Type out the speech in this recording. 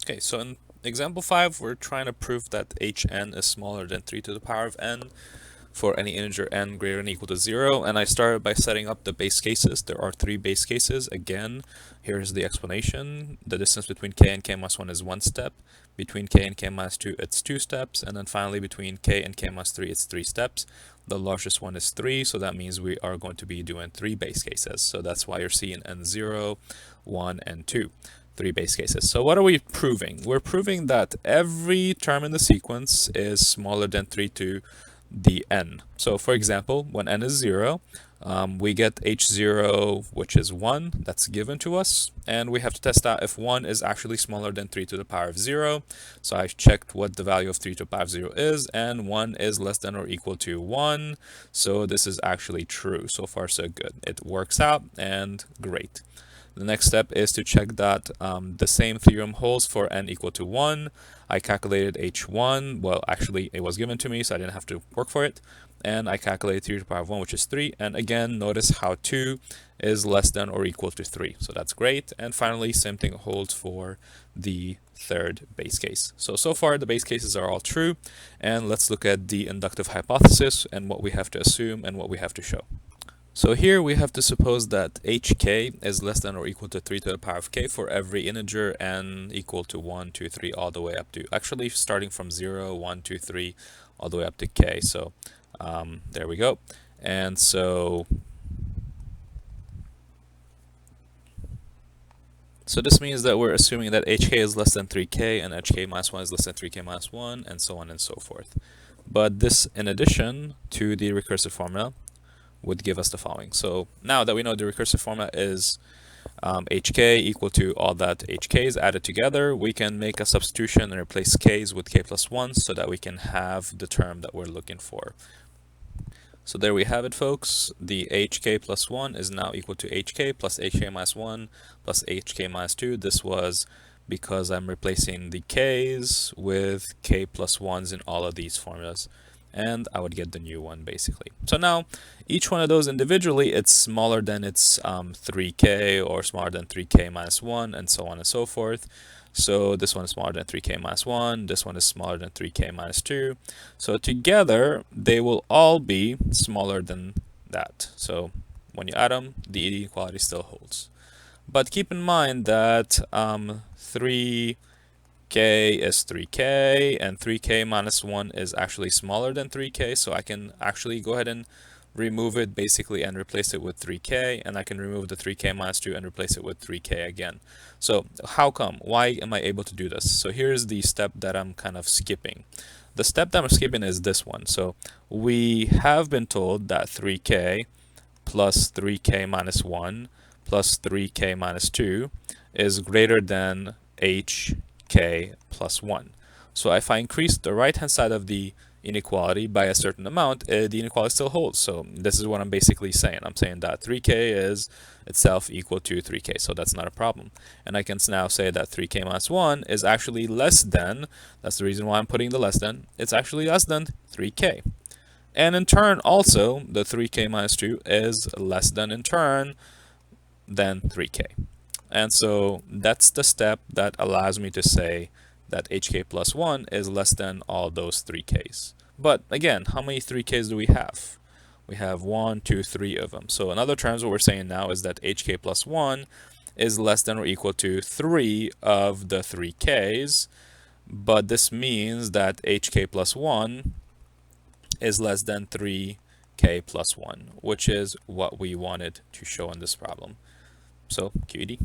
Okay, so in example 5, we're trying to prove that hn is smaller than 3 to the power of n for any integer n greater than or equal to 0, and I started by setting up the base cases. There are 3 base cases. Again, here's the explanation. The distance between k and k minus 1 is 1 step. Between k and k minus 2, it's 2 steps. And then finally, between k and k minus 3, it's 3 steps. The largest one is 3, so that means we are going to be doing 3 base cases. So that's why you're seeing n0, 1, and 2. 3 base cases. So what are we proving? We're proving that every term in the sequence is smaller than 3 to the n. So for example, when n is 0, we get h0, which is 1, that's given to us, and we have to test out if 1 is actually smaller than 3 to the power of 0. So I checked what the value of 3 to the power of 0 is, and 1 is less than or equal to 1. So this is actually true. So far so good. It works out, and great. The next step is to check that the same theorem holds for n equal to 1. I calculated h1. Well, actually, it was given to me, so I didn't have to work for it. And I calculated 3 to the power of 1, which is 3. And again, notice how 2 is less than or equal to 3. So that's great. And finally, same thing holds for the third base case. So far, the base cases are all true. And let's look at the inductive hypothesis and what we have to assume and what we have to show. So here we have to suppose that hk is less than or equal to 3 to the power of k for every integer n equal to 1, 2, 3, all the way up to, actually starting from 0, 1, 2, 3, all the way up to k. So there we go. And so this means that we're assuming that hk is less than 3k and hk minus 1 is less than 3k minus 1, and so on and so forth. But this in addition to the recursive formula would give us the following. So now that we know the recursive formula is hk equal to all that hk's added together, we can make a substitution and replace k's with k plus 1 so that we can have the term that we're looking for. So there we have it, folks. The hk plus 1 is now equal to hk plus hk minus 1 plus hk minus 2. This was because I'm replacing the k's with k plus 1s in all of these formulas, and I would get the new one basically. So now each one of those individually, it's smaller than its 3k or smaller than 3k minus 1, and so on and so forth. So this one is smaller than 3k minus 1, this one is smaller than 3k minus 2. So together they will all be smaller than that. So when you add them, the inequality still holds. But keep in mind that 3k is 3k and 3k minus 1 is actually smaller than 3k, so I can actually go ahead and remove it basically and replace it with 3k, and I can remove the 3k minus 2 and replace it with 3k again. So how come? Why am I able to do this? So here's the step that I'm kind of skipping. The step that I'm skipping is this one. So we have been told that 3k plus 3k minus 1 plus 3k minus 2 is greater than hk plus 1. So if I increase the right hand side of the inequality by a certain amount, the inequality still holds. So this is what I'm basically saying. I'm saying that 3k is itself equal to 3k, so that's not a problem. And I can now say that 3k minus 1 is actually less than, that's the reason why I'm putting the less than, it's actually less than 3k. And in turn also, the 3k minus 2 is less than in turn than 3k. And so that's the step that allows me to say that hk plus 1 is less than all those 3k's. But again, how many 3k's do we have? We have 1, 2, 3 of them. So in other terms, what we're saying now is that hk plus 1 is less than or equal to 3 of the 3k's. But this means that hk plus 1 is less than 3k plus 1, which is what we wanted to show in this problem. So QED.